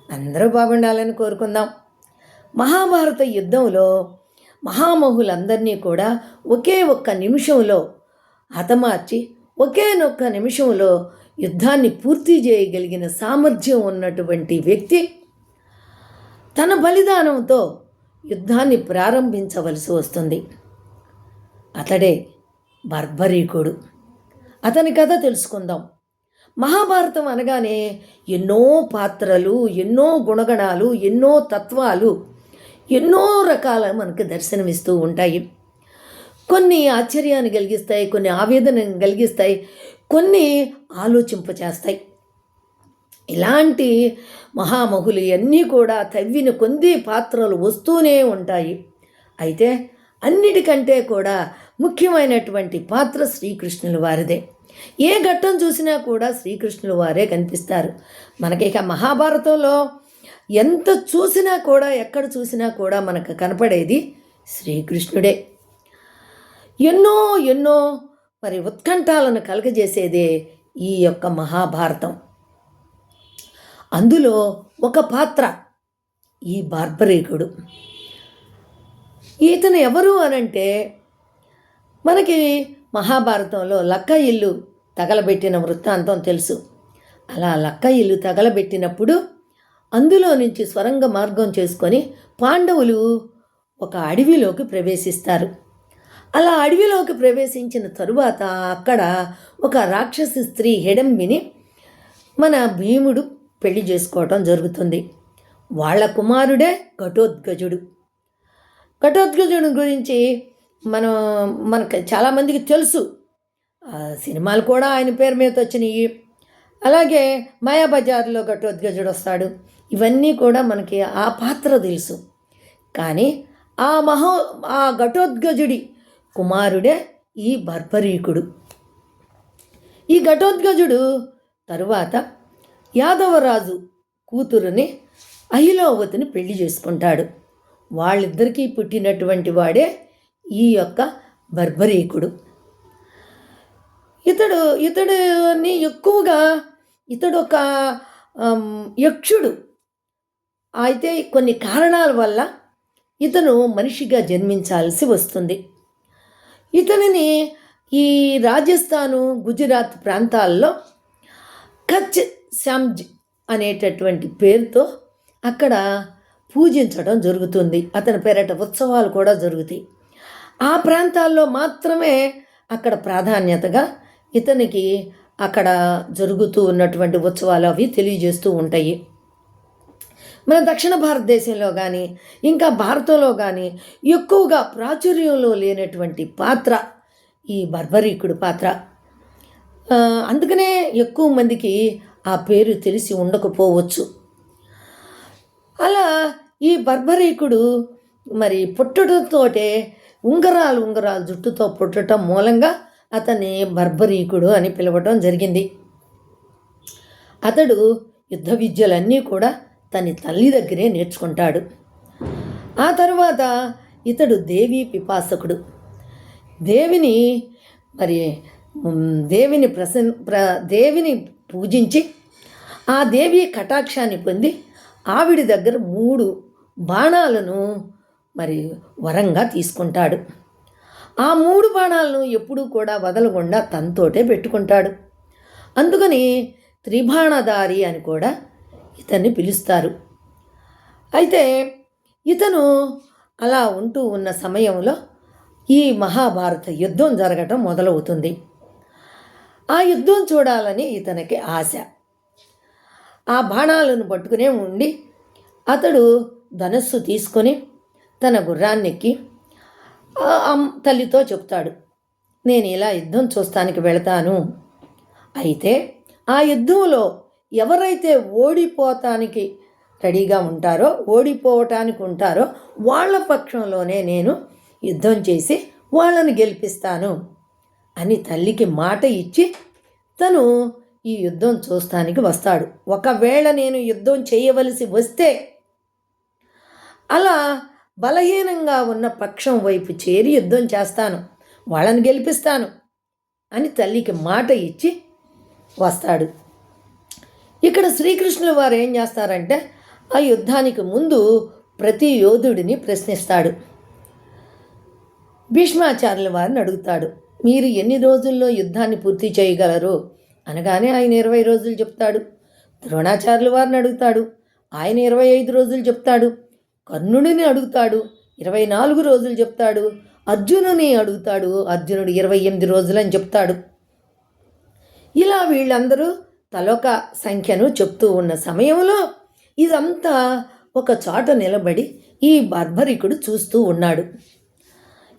అందరూ బాగుండాలని కోరుకుందాం. మహాభారత యుద్ధంలో మహామహులందరినీ కూడా ఒకే ఒక్క నిమిషంలో హతమార్చి ఒకే ఒక్క నిమిషంలో యుద్ధాన్ని పూర్తి చేయగలిగిన సామర్థ్యం ఉన్నటువంటి వ్యక్తి తన బలిదానంతో యుద్ధాన్ని ప్రారంభించవలసి వస్తుంది. అతడే బర్బరీకుడు. అతని కథ తెలుసుకుందాం. మహాభారతం అనగానే ఎన్నో పాత్రలు, ఎన్నో గుణగణాలు, ఎన్నో తత్వాలు, ఎన్నో రకాల మనకు దర్శనమిస్తూ ఉంటాయి. కొన్ని ఆశ్చర్యాన్ని కలిగిస్తాయి, కొన్ని ఆవేదన కలిగిస్తాయి, కొన్ని ఆలోచింపచేస్తాయి. ఇలాంటి మహామహులు అన్నీ కూడా తవ్విన కొంది పాత్రలు వస్తూనే ఉంటాయి. అయితే అన్నిటికంటే కూడా ముఖ్యమైనటువంటి పాత్ర శ్రీకృష్ణుల వారిదే. ఏ ఘట్టం చూసినా కూడా శ్రీకృష్ణుల వారే కనిపిస్తారు. మనకి ఇక మహాభారతంలో ఎంత చూసినా కూడా, ఎక్కడ చూసినా కూడా మనకు కనపడేది శ్రీకృష్ణుడే. ఎన్నో ఎన్నో మరి ఉత్కంఠాలను కలగజేసేదే ఈ యొక్క మహాభారతం. అందులో ఒక పాత్ర ఈ బార్బరీకుడు. ఇతను ఎవరు అనంటే, మనకి మహాభారతంలో లక్క ఇల్లు తగలబెట్టిన వృత్తాంతం తెలుసు. అలా లక్క ఇల్లు తగలబెట్టినప్పుడు అందులో నుంచి స్వరంగ మార్గం చేసుకొని పాండవులు ఒక అడవిలోకి ప్రవేశిస్తారు. అలా అడవిలోకి ప్రవేశించిన తరువాత అక్కడ ఒక రాక్షస స్త్రీ హిడంబిని మన భీముడు పెళ్లి చేసుకోవటం జరుగుతుంది. వాళ్ళ కుమారుడే ఘటోత్కచుడు. ఘటోత్కచుడు గురించి మనకు చాలామందికి తెలుసు. సినిమాలు కూడా ఆయన పేరు మీద వచ్చినాయి. అలాగే మాయాబజార్లో ఘటోత్కచుడు వస్తాడు. ఇవన్నీ కూడా మనకి ఆ పాత్ర తెలుసు. కానీ ఆ ఘటోత్కచుడి కుమారుడే ఈ బర్బరీకుడు. ఈ ఘటోత్కచుడు తరువాత యాదవరాజు కూతురుని అహిలోవతిని పెళ్లి చేసుకుంటాడు. వాళ్ళిద్దరికీ పుట్టినటువంటి వాడే ఈ యొక్క బర్బరీకుడు. ఇతడుని ఎక్కువగా ఇతడు ఒక యక్షుడు. అయితే కొన్ని కారణాల వల్ల ఇతను మనిషిగా జన్మించాల్సి వస్తుంది. ఇతనిని ఈ రాజస్థాను, గుజరాత్ ప్రాంతాల్లో కచ్ శామ్జ్ అనేటటువంటి పేరుతో అక్కడ పూజించడం జరుగుతుంది. అతని పేరట ఉత్సవాలు కూడా జరుగుతాయి. ఆ ప్రాంతాల్లో మాత్రమే అక్కడ ప్రాధాన్యతగా ఇతనికి అక్కడ జరుగుతూ ఉన్నటువంటి ఉత్సవాలు అవి తెలియజేస్తూ ఉంటాయి. మన దక్షిణ భారతదేశంలో కానీ ఇంకా భారతంలో కానీ ఎక్కువగా ప్రాచుర్యంలో లేనటువంటి పాత్ర ఈ బర్బరీకుడు పాత్ర. అందుకనే ఎక్కువ మందికి ఆ పేరు తెలిసి ఉండకపోవచ్చు. అలా ఈ బర్బరీకుడు మరి పుట్టడంతోటే ఉంగరాలు జుట్టుతో పుట్టడం మూలంగా అతన్ని బర్బరీకుడు అని పిలవటం జరిగింది. అతడు యుద్ధ విద్యలన్నీ కూడా తన తల్లి దగ్గరే నేర్చుకుంటాడు. ఆ తర్వాత ఇతడు దేవీ పిపాసకుడు. దేవిని పూజించి ఆ దేవి కటాక్షాన్ని పొంది ఆవిడ దగ్గర 3 బాణాలను వరంగా తీసుకుంటాడు. ఆ 3 బాణాలను ఎప్పుడూ కూడా వదలకుండా తనతోటే పెట్టుకుంటాడు. అందుకని త్రిబాణధారి అని కూడా ఇతన్ని పిలుస్తారు. అయితే ఇతను అలా ఉంటూ ఉన్న సమయంలో ఈ మహాభారత యుద్ధం జరగటం మొదలవుతుంది. ఆ యుద్ధం చూడాలని ఇతనికి ఆశ. ఆ బాణాలను పట్టుకునే ఉండి అతడు ధనస్సు తీసుకొని తన గుర్రాన్నెక్కి తల్లితో చెప్తాడు, నేను ఇలా యుద్ధం చూస్తానికి వెళతాను. అయితే ఆ యుద్ధంలో ఎవరైతే ఓడిపోవటానికి ఉంటారో వాళ్ళ పక్షంలోనే నేను యుద్ధం చేసి వాళ్ళని గెలిపిస్తాను అని తల్లికి మాట ఇచ్చి తను ఈ యుద్ధం చూస్తానికి వస్తాడు. ఒకవేళ నేను యుద్ధం చేయవలసి వస్తే అలా బలహీనంగా ఉన్న పక్షం వైపు చేరి యుద్ధం చేస్తాను, వాళ్ళని గెలిపిస్తాను అని తల్లికి మాట ఇచ్చి వస్తాడు. ఇక్కడ శ్రీకృష్ణుల వారు ఏం చేస్తారంటే ఆ యుద్ధానికి ముందు ప్రతి యోధుడిని ప్రశ్నిస్తాడు. భీష్మాచార్యుల వారిని అడుగుతాడు, మీరు ఎన్ని రోజుల్లో యుద్ధాన్ని పూర్తి చేయగలరు అనగానే ఆయన 20 రోజులు చెప్తాడు. ద్రోణాచార్యుల వారిని అడుగుతాడు, ఆయన 25 రోజులు చెప్తాడు. కర్ణుడిని అడుగుతాడు, 24 రోజులు చెప్తాడు. అర్జునుని అడుగుతాడు, అర్జునుడు 28 రోజులు అని చెప్తాడు. ఇలా వీళ్ళందరూ తలొక సంఖ్యను చెప్తూ ఉన్న సమయంలో ఇదంతా ఒక చోట నిలబడి ఈ బర్భరికుడు చూస్తూ ఉన్నాడు.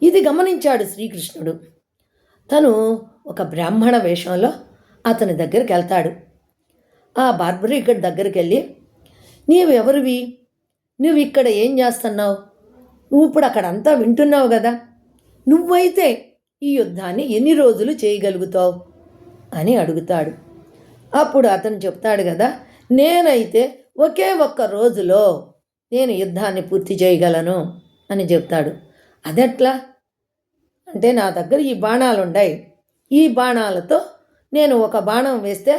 ఇది గమనించాడు శ్రీకృష్ణుడు. తను ఒక బ్రాహ్మణ వేషంలో అతని దగ్గరికి వెళ్తాడు. ఆ బర్భరికుడి దగ్గరికి వెళ్ళి, నీవెవరివి, నువ్వు ఇక్కడ ఏం చేస్తున్నావు, నువ్వు ఇప్పుడు అక్కడంతా వింటున్నావు కదా, నువ్వైతే ఈ యుద్ధాన్ని ఎన్ని రోజులు చేయగలుగుతావు అని అడుగుతాడు. అప్పుడు అతను చెప్తాడు కదా, నేనైతే ఒకే ఒక్క రోజులో నేను యుద్ధాన్ని పూర్తి చేయగలను అని చెప్తాడు. అదెట్లా అంటే, నా దగ్గర ఈ బాణాలు ఉన్నాయి, ఈ బాణాలతో నేను ఒక బాణం వేస్తే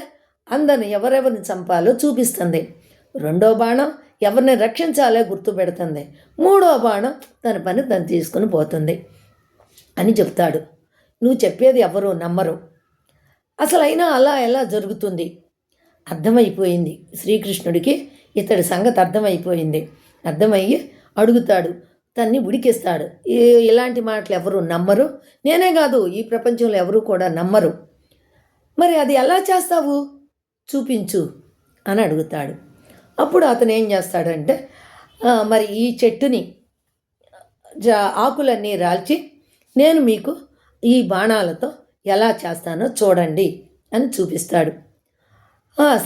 అందరిని ఎవరెవరిని చంపాలో చూపిస్తుంది, రెండో బాణం ఎవరిని రక్షించాలో గుర్తుపెడుతుంది, మూడో బాణం తన పని తను తీసుకుని పోతుంది అని చెప్తాడు. నువ్వు చెప్పేది ఎవరు నమ్మరు, అసలైనా అలా ఎలా జరుగుతుంది? అర్థమైపోయింది శ్రీకృష్ణుడికి, ఇతడి సంగతి అర్థమైపోయింది. అర్థమయ్యి అడుగుతాడు, తన్ని ఉడికిస్తాడు. ఇలాంటి మాటలు ఎవరు నమ్మరు, నేనే కాదు ఈ ప్రపంచంలో ఎవరు కూడా నమ్మరు, మరి అది ఎలా చేస్తావు చూపించు అని అడుగుతాడు. అప్పుడు అతను ఏం చేస్తాడంటే, మరి ఈ చెట్టుని ఆకులన్నీ రాల్చి నేను మీకు ఈ బాణాలతో ఎలా చేస్తానో చూడండి అని చూపిస్తాడు.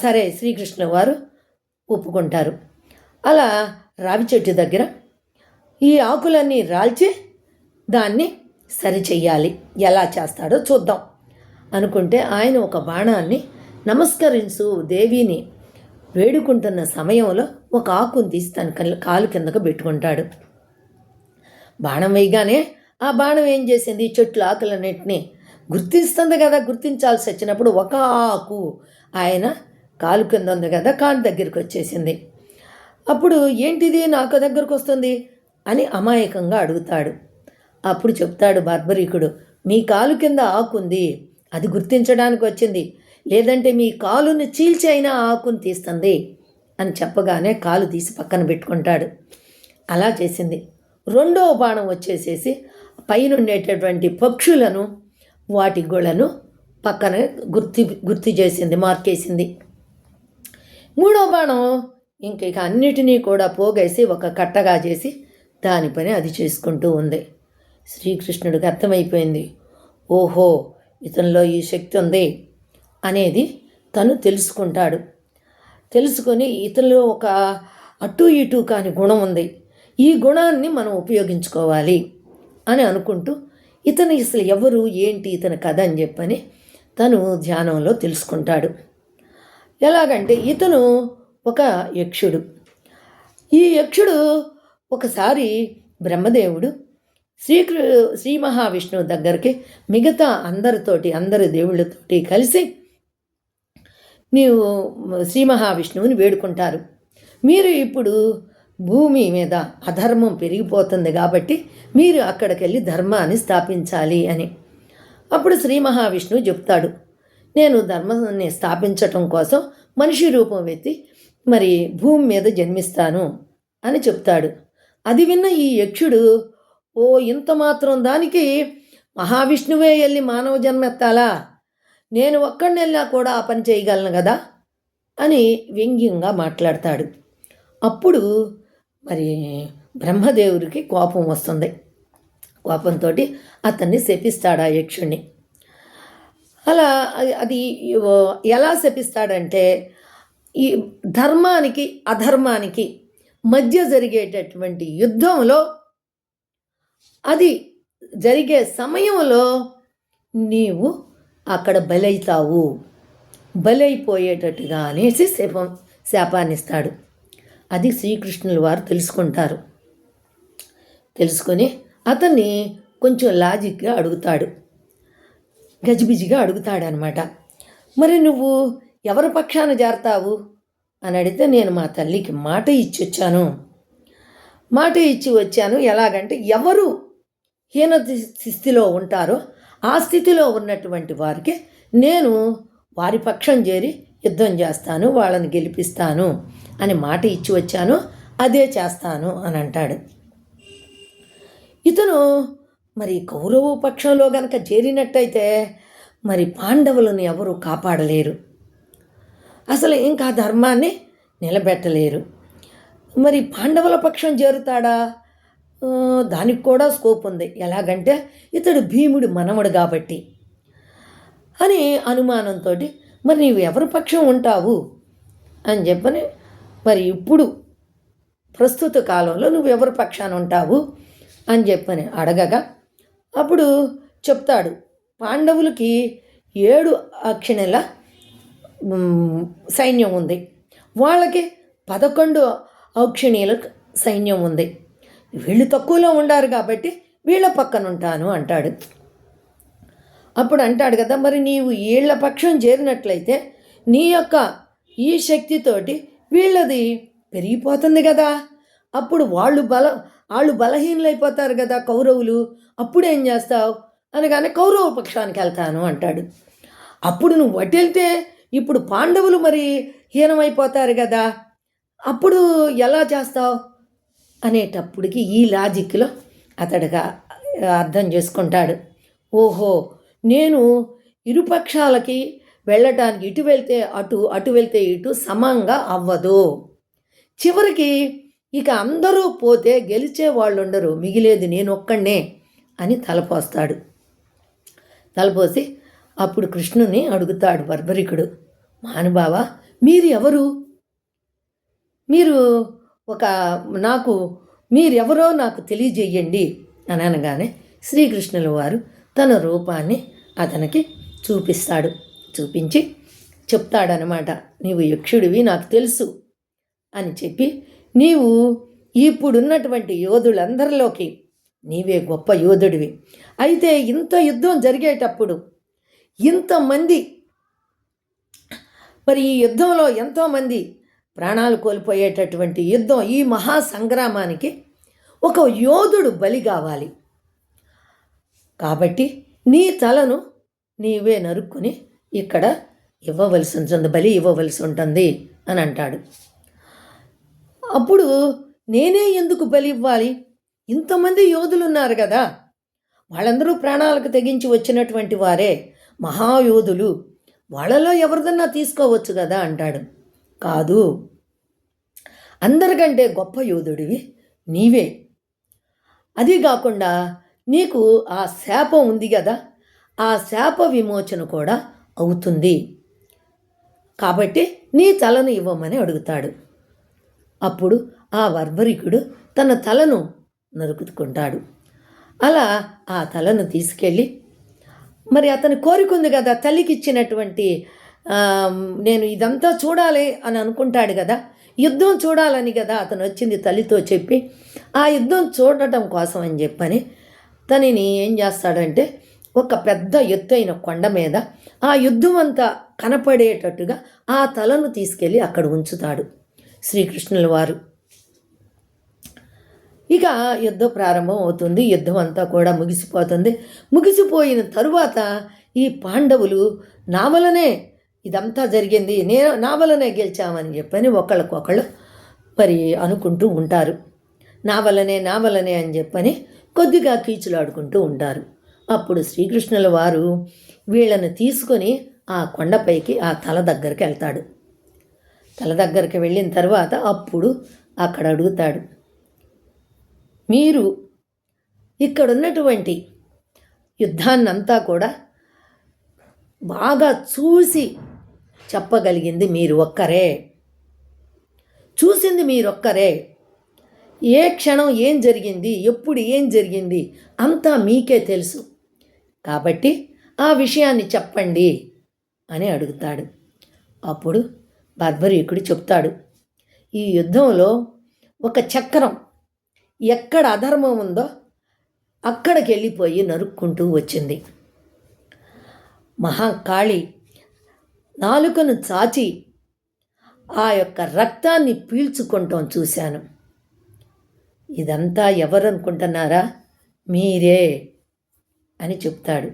సరే శ్రీకృష్ణ వారు ఒప్పుకుంటారు. అలా రావి చెట్టు దగ్గర ఈ ఆకులన్నీ రాల్చి దాన్ని సరిచెయ్యాలి, ఎలా చేస్తాడో చూద్దాం అనుకుంటే ఆయన ఒక బాణాన్ని నమస్కరించు దేవిని వేడుకుంటున్న సమయంలో ఒక ఆకుని తీసి తన కాలు కిందకు పెట్టుకుంటాడు. బాణం వేయగానే ఆ బాణం ఏం చేసింది, చెట్లు ఆకులన్నింటినీ గుర్తిస్తుంది కదా, గుర్తించాల్సి వచ్చినప్పుడు ఒక ఆకు ఆయన కాలు కింద ఉంది కదా, కాలు దగ్గరికి వచ్చేసింది. అప్పుడు ఏంటిది నాకు దగ్గరకు వస్తుంది అని అమాయకంగా అడుగుతాడు. అప్పుడు చెప్తాడు బర్బరీకుడు, మీ కాలు కింద ఆకుంది, అది గుర్తించడానికి వచ్చింది, లేదంటే మీ కాలుని చీల్చి అయినా ఆకుని తీస్తుంది అని చెప్పగానే కాలు తీసి పక్కన పెట్టుకుంటాడు. అలా చేసింది. రెండో బాణం వచ్చేసేసి పైన ఉండేటటువంటి పక్షులను వాటి గొళ్ళను పక్కన గుర్తు చేసింది, మార్కేసింది. మూడో బాణం ఇక అన్నిటినీ కూడా పోగేసి ఒక కట్టగా చేసి దాని పని అది చేసుకుంటూ ఉంది. శ్రీకృష్ణుడికి అర్థమైపోయింది, ఓహో ఇతనిలో ఈ శక్తి ఉంది అనేది తను తెలుసుకుంటాడు. తెలుసుకొని ఇతనిలో ఒక అటు ఇటు కాని గుణం ఉంది, ఈ గుణాన్ని మనం ఉపయోగించుకోవాలి అని అనుకుంటూ ఇతను అసలు ఎవరు ఏంటి ఇతని కథ అని చెప్పని తను ధ్యానంలో తెలుసుకుంటాడు. ఎలాగంటే ఇతను ఒక యక్షుడు. ఈ యక్షుడు ఒకసారి బ్రహ్మదేవుడు శ్రీ మహావిష్ణువు దగ్గరికి మిగతా అందరి దేవుళ్ళతోటి కలిసి నీవు శ్రీ మహావిష్ణువుని వేడుకుంటారు, మీరు ఇప్పుడు భూమి మీద అధర్మం పెరిగిపోతుంది కాబట్టి మీరు అక్కడికి వెళ్ళి ధర్మాన్ని స్థాపించాలి అని. అప్పుడు శ్రీ మహావిష్ణువు చెప్తాడు, నేను ధర్మాన్ని స్థాపించటం కోసం మనిషి రూపం ఎత్తి మరి భూమి మీద జన్మిస్తాను అని చెప్తాడు. అది విన్న ఈ యక్షుడు, ఓ ఇంత మాత్రం దానికి మహావిష్ణువే వెళ్ళి మానవ జన్మ ఎత్తాలా, నేను ఒక్కడిని వెళ్ళా కూడా ఆ పని చేయగలను కదా అని వ్యంగ్యంగా మాట్లాడతాడు. అప్పుడు మరి బ్రహ్మదేవుడికి కోపం వస్తుంది. కోపంతో అతన్ని శపిస్తాడు ఆ యక్షుణ్ణి. అలా అది ఎలా శపిస్తాడంటే, ఈ ధర్మానికి అధర్మానికి మధ్య జరిగేటటువంటి యుద్ధంలో అది జరిగే సమయంలో నీవు అక్కడ బలైతావు, బలైపోయేటట్టుగా అనేసి శాపాన్నిస్తాడు. అది శ్రీకృష్ణుల వారు తెలుసుకుంటారు. తెలుసుకొని అతన్ని కొంచెం లాజిక్గా అడుగుతాడు, గజిబిజిగా అడుగుతాడనమాట. మరి నువ్వు ఎవరి పక్షాన చేరతావు అని అడిగితే, నేను మా తల్లికి మాట ఇచ్చి వచ్చాను. మాట ఇచ్చి వచ్చాను. ఎలాగంటే ఎవరు హీన స్థితిలో ఉంటారో ఆ స్థితిలో ఉన్నటువంటి వారికి నేను వారి పక్షం చేరి యుద్ధం చేస్తాను, వాళ్ళని గెలిపిస్తాను అని మాట ఇచ్చి వచ్చాను, అదే చేస్తాను అని అంటాడు. ఇతను మరి కౌరవ పక్షంలో గనక చేరినట్టయితే మరి పాండవులను ఎవరు కాపాడలేరు, అసలు ఇంకా ధర్మాన్ని నిలబెట్టలేరు. మరి పాండవుల పక్షం చేరుతాడా? దానికి కూడా స్కోప్ ఉంది. ఎలాగంటే ఇతడు భీముడి మనవడు కాబట్టి అని అనుమానంతో, మరి నీవు ఎవరి పక్షం ఉంటావు అని చెప్పని, మరి ఇప్పుడు ప్రస్తుత కాలంలో నువ్వు ఎవరి పక్షాన ఉంటావు అని చెప్పని అడగగా అప్పుడు చెప్తాడు, పాండవులకి 7 అక్షిణుల సైన్యం ఉంది, వాళ్ళకి 11 ఔక్షణీయుల సైన్యం ఉంది, వీళ్ళు తక్కువలో ఉండారు కాబట్టి వీళ్ళ పక్కన ఉంటాను అంటాడు. అప్పుడు అంటాడు కదా, మరి నీవు వీళ్ళ పక్షం చేరినట్లయితే నీ యొక్క ఈ శక్తితోటి వీళ్ళది పెరిగిపోతుంది కదా, అప్పుడు వాళ్ళు బలహీనలైపోతారు కదా కౌరవులు, అప్పుడు ఏం చేస్తావు అనగానే కౌరవ పక్షానికి వెళ్తాను అంటాడు. అప్పుడు నువ్వు వెళ్తే ఇప్పుడు పాండవులు మరి హీనమైపోతారు కదా, అప్పుడు ఎలా చేస్తావు అనేటప్పటికి ఈ లాజిక్లో అతడిగా అర్థం చేసుకుంటాడు. ఓహో, నేను ఇరుపక్షాలకి వెళ్ళటానికి ఇటు వెళ్తే అటు, అటు వెళ్తే ఇటు సమంగా అవ్వదు, చివరికి ఇక అందరూ పోతే గెలిచే వాళ్ళు ఉండరు, మిగిలేది నేను ఒక్కడే అని తలపోస్తాడు. తలపోసి అప్పుడు కృష్ణుని అడుగుతాడు బర్బరికుడు, మహానుభావ మీరు ఎవరు? మీరు మీరెవరో నాకు తెలియజేయండి అని అనగానే శ్రీకృష్ణుల వారు తన రూపాన్ని అతనికి చూపిస్తాడు. చూపించి చెప్తాడనమాట, నీవు యక్షుడివి నాకు తెలుసు అని చెప్పి, నీవు ఇప్పుడున్నటువంటి యోధులందరిలోకి నీవే గొప్ప యోధుడివి. అయితే ఇంత యుద్ధం జరిగేటప్పుడు ఇంతమంది, మరి ఈ యుద్ధంలో ఎంతోమంది ప్రాణాలు కోల్పోయేటటువంటి యుద్ధం, ఈ మహాసంగ్రామానికి ఒక యోధుడు బలి కావాలి. కాబట్టి నీ తలను నీవే నరుక్కుని ఇక్కడ ఇవ్వవలసి ఉంటుంది, బలి ఇవ్వవలసి ఉంటుంది అని అంటాడు. అప్పుడు నేనే ఎందుకు బలి ఇవ్వాలి? ఇంతమంది యోధులు ఉన్నారు కదా, వాళ్ళందరూ ప్రాణాలకు తెగించి వచ్చినటువంటి వారే మహాయోధులు, వాళ్ళలో ఎవరిదన్నా తీసుకోవచ్చు కదా అంటాడు. కాదు, అందరికంటే గొప్ప యోధుడివి నీవే. అది కాకుండా నీకు ఆ శాపం ఉంది కదా, ఆ శాప విమోచన కూడా అవుతుంది, కాబట్టి నీ తలను ఇవ్వమని అడుగుతాడు. అప్పుడు ఆ బర్బరికుడు తన తలను నరుకుతుంటాడు. అలా ఆ తలను తీసుకెళ్ళి, మరి అతని కోరికుంది కదా తల్లికి ఇచ్చినటువంటి, నేను ఇదంతా చూడాలి అని అనుకుంటాడు కదా, యుద్ధం చూడాలని కదా అతను వచ్చింది తల్లితో చెప్పి, ఆ యుద్ధం చూడటం కోసం అని చెప్పని తనని ఏం చేస్తాడంటే ఒక పెద్ద ఎత్తైన కొండ మీద ఆ యుద్ధం అంతా కనపడేటట్టుగా ఆ తలను తీసుకెళ్ళి అక్కడ ఉంచుతాడు శ్రీకృష్ణుల వారు. ఇక యుద్ధం ప్రారంభం అవుతుంది, యుద్ధం అంతా కూడా ముగిసిపోతుంది. ముగిసిపోయిన తరువాత ఈ పాండవులు నా వలనే ఇదంతా జరిగింది, నా వలనే గెలిచామని చెప్పని ఒకళ్ళకొకళ్ళు మరి అనుకుంటూ ఉంటారు. నా వలనే అని చెప్పని కొద్దిగా కీచులాడుకుంటూ ఉంటారు. అప్పుడు శ్రీకృష్ణుల వారు వీళ్ళని తీసుకొని ఆ కొండపైకి ఆ తల దగ్గరికి వెళ్తాడు. తల దగ్గరికి వెళ్ళిన తర్వాత అప్పుడు అక్కడ అడుగుతాడు, మీరు ఇక్కడున్నటువంటి యుద్ధాన్నంతా కూడా బాగా చూసి చెప్పగలిగింది మీరు ఒక్కరే, చూసింది మీరొక్కరే, ఏ క్షణం ఏం జరిగింది, ఎప్పుడు ఏం జరిగింది అంతా మీకే తెలుసు, కాబట్టి ఆ విషయాన్ని చెప్పండి అని అడుగుతాడు. అప్పుడు బర్బరీకుడు చెప్తాడు, ఈ యుద్ధంలో ఒక చక్రం ఎక్కడ అధర్మం ఉందో అక్కడికి వెళ్ళిపోయి నరుక్కుంటూ వచ్చింది. మహాకాళి నాలుకను చాచి ఆ యొక్క రక్తాన్ని పీల్చుకుంటాం చూశాను. ఇదంతా ఎవరనుకుంటున్నారా? మీరే అని చెప్తాడు.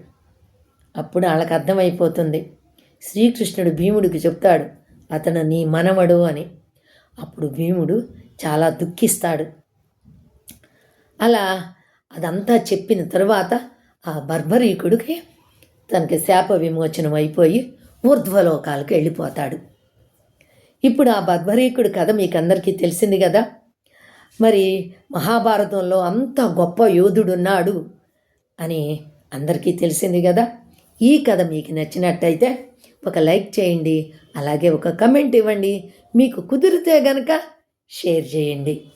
అప్పుడు వాళ్ళకి అర్థమైపోతుంది. శ్రీకృష్ణుడు భీముడికి చెప్తాడు, అతను నీ మనవడు అని. అప్పుడు భీముడు చాలా దుఃఖిస్తాడు. అలా అదంతా చెప్పిన తరువాత ఆ బర్బరీకుడికి తనకి శాప విమోచనం అయిపోయి ఊర్ధ్వలోకాలకు వెళ్ళిపోతాడు. ఇప్పుడు ఆ బర్బరీకుడి కథ మీకు అందరికీ తెలిసింది కదా. మరి మహాభారతంలో అంత గొప్ప యోధుడున్నాడు అని అందరికీ తెలిసింది కదా. ఈ కథ మీకు నచ్చినట్టయితే ఒక లైక్ చేయండి, అలాగే ఒక కమెంట్ ఇవ్వండి. మీకు కుదిరితే గనక షేర్ చేయండి.